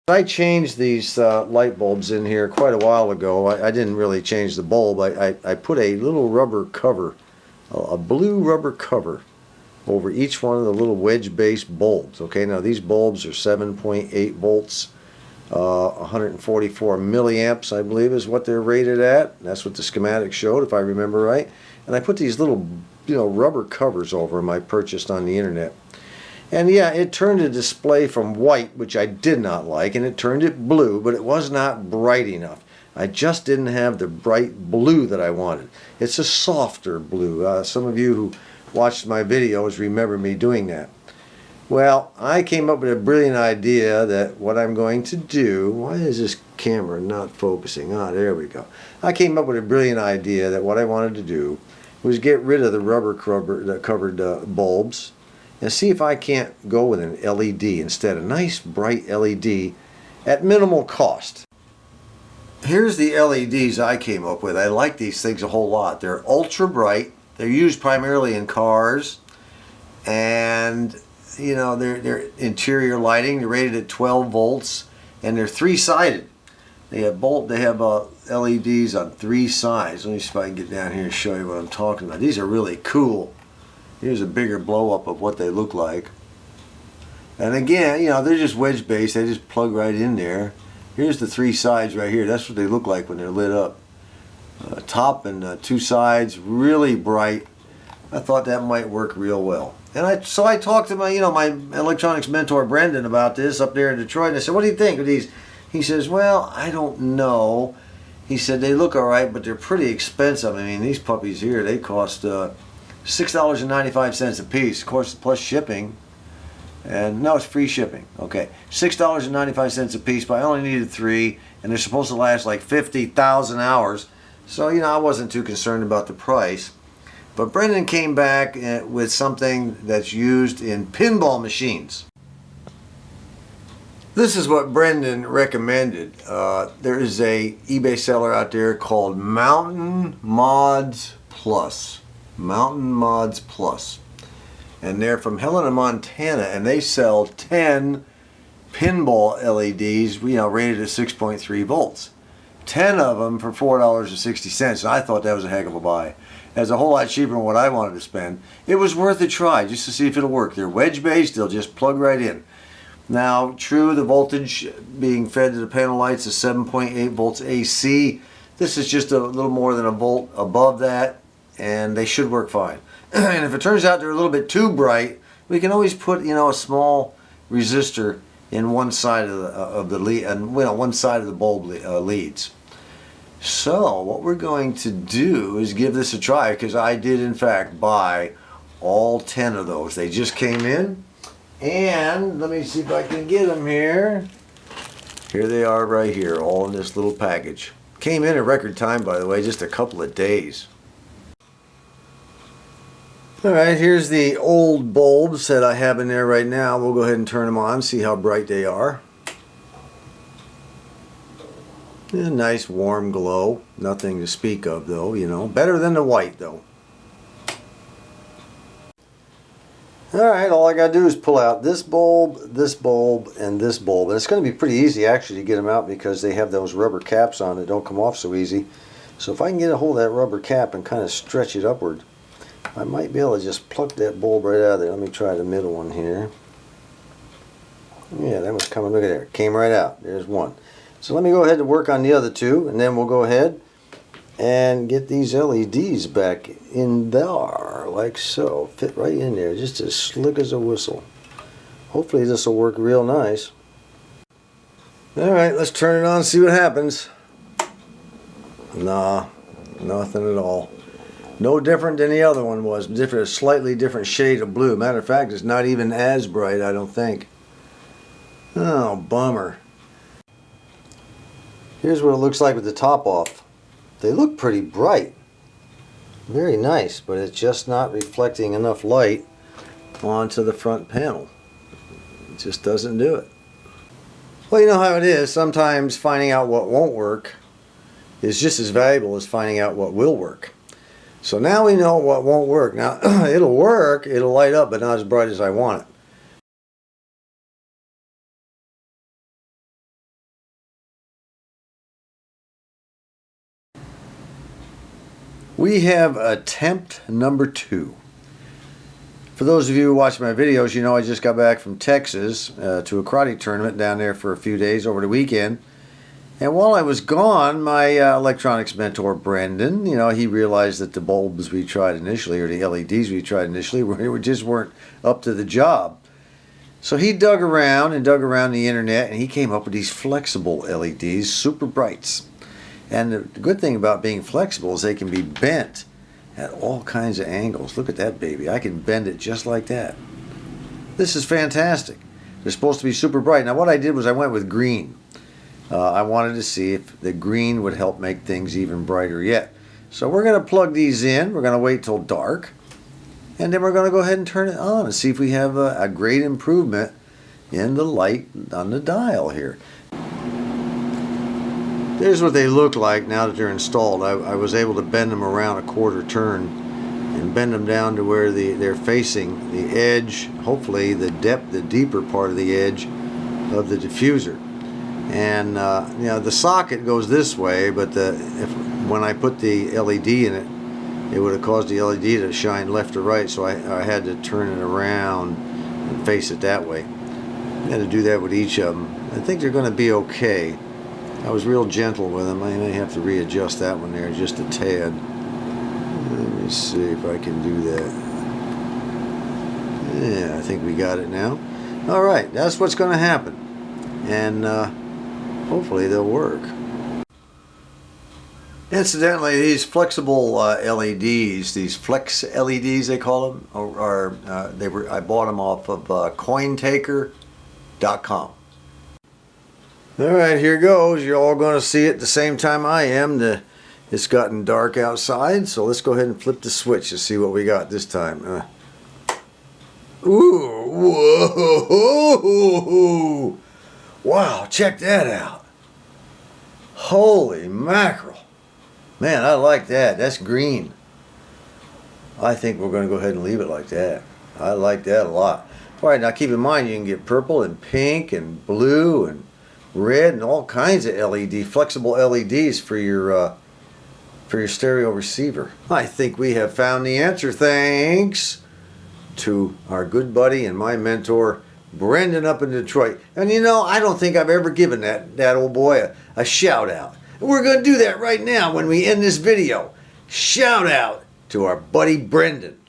I changed these light bulbs in here quite a while ago. I didn't really change the bulb. I put a little rubber cover, a blue rubber cover, over each one of the little wedge-based bulbs. Okay, now these bulbs are 7.8 volts, 144 milliamps, I believe, is what they're rated at. That's what the schematic showed, if I remember right. And I put these little, rubber covers over them I purchased on the internet. And yeah, it turned the display from white, which I did not like, and it turned it blue, but it was not bright enough. I just didn't have the bright blue that I wanted. It's a softer blue. Some of you who watched my videos remember me doing that. Well, I came up with a brilliant idea that what I'm going to do... Why is this camera not focusing? Ah, there we go. I came up with a brilliant idea that what I wanted to do was get rid of the rubber covered bulbs, and see if I can't go with an LED instead, a nice bright LED at minimal cost. Here's the LEDs I came up with. I like these things a whole lot. They're ultra bright. They're used primarily in cars, and they're interior lighting. They're rated at 12 volts, and they're three-sided. They have LEDs on three sides. Let me see if I can get down here and show you what I'm talking about. These are really cool. Here's a bigger blow-up of what they look like. And again, they're just wedge-based. They just plug right in there. Here's the three sides right here. That's what they look like when they're lit up. Top and two sides, really bright. I thought that might work real well. And so I talked to my, my electronics mentor, Brendan, about this up there in Detroit. And I said, what do you think of these? He says, well, I don't know. He said, they look all right, but they're pretty expensive. I mean, these puppies here, they cost... $6.95 a piece, of course, plus shipping. And no, it's free shipping. Okay, $6.95 a piece, but I only needed 3, and they're supposed to last like 50,000 hours. So, I wasn't too concerned about the price. But Brendan came back with something that's used in pinball machines. This is what Brendan recommended. There is a eBay seller out there called Mountain Mods Plus. Mountain Mods Plus, and they're from Helena, Montana, and they sell 10 pinball LEDs, rated at 6.3 volts. 10 of them for $4.60, and I thought that was a heck of a buy. That's a whole lot cheaper than what I wanted to spend. It was worth a try just to see if it'll work. They're wedge-based, they'll just plug right in. Now, true, the voltage being fed to the panel lights is 7.8 volts AC. This is just a little more than a volt above that, and they should work fine. And if it turns out they're a little bit too bright, we can always put a small resistor in one side of the lead, and one side of the bulb leads. So what we're going to do is give this a try, because I did in fact buy all 10 of those. They just came in, and let me see if I can get them here. Here they are right here, all in this little package. Came in a record time, by the way, just a couple of days. Alright, here's the old bulbs that I have in there right now. We'll go ahead and turn them on, see how bright they are. A nice warm glow. Nothing to speak of though, Better than the white though. Alright, all I got to do is pull out this bulb, and this bulb. And it's going to be pretty easy actually to get them out, because they have those rubber caps on that don't come off so easy. So if I can get a hold of that rubber cap and kind of stretch it upward, I might be able to just pluck that bulb right out of there. Let me try the middle one here. Yeah, that was coming. Look at there. It came right out. There's one. So let me go ahead and work on the other two, and then we'll go ahead and get these LEDs back in there, like so. Fit right in there, just as slick as a whistle. Hopefully this will work real nice. Alright, let's turn it on and see what happens. Nah, nothing at all. No different than the other one was. A slightly different shade of blue. Matter of fact, it's not even as bright, I don't think. Oh, bummer. Here's what it looks like with the top off. They look pretty bright. Very nice, but it's just not reflecting enough light onto the front panel. It just doesn't do it. Well, you know how it is. Sometimes finding out what won't work is just as valuable as finding out what will work. So now we know what won't work. Now, it'll work, it'll light up, but not as bright as I want it. We have attempt number 2. For those of you who watch my videos, you know I just got back from Texas to a karate tournament down there for a few days over the weekend. And while I was gone, my electronics mentor, Brendan, you know, he realized that the bulbs we tried initially, or the LEDs we tried initially, just weren't up to the job. So he dug around the internet, and he came up with these flexible LEDs, super brights. And the good thing about being flexible is they can be bent at all kinds of angles. Look at that baby. I can bend it just like that. This is fantastic. They're supposed to be super bright. Now what I did was I went with green. I wanted to see if the green would help make things even brighter yet. So we're going to plug these in. We're going to wait till dark. And then we're going to go ahead and turn it on and see if we have a great improvement in the light on the dial here. There's what they look like now that they're installed. I was able to bend them around a quarter turn and bend them down to where they're facing the edge, hopefully the deeper part of the edge of the diffuser. And you know, the socket goes this way, but when I put the LED in it, it would have caused the LED to shine left or right, so I had to turn it around and face it that way. I had to do that with each of them. I think they're going to be okay. I was real gentle with them. I may have to readjust that one there just a tad. Let me see if I can do that. Yeah, I think we got it now. Alright, that's what's going to happen. And hopefully they'll work. Incidentally, these flexible LEDs, these flex LEDs they call them, I bought them off of cointaker.com. Alright, here goes. You're all going to see it at the same time I am. It's gotten dark outside, so let's go ahead and flip the switch to see what we got this time. Ooh, whoa! Wow, check that out. Holy mackerel. Man, I like that. That's green. I think we're going to go ahead and leave it like that. I like that a lot. Alright, now keep in mind you can get purple and pink and blue and red and all kinds of flexible LEDs for your stereo receiver. I think we have found the answer thanks to our good buddy and my mentor, Brendan up in Detroit. And you know, I don't think I've ever given that old boy a shout out. And we're going to do that right now when we end this video. Shout out to our buddy Brendan.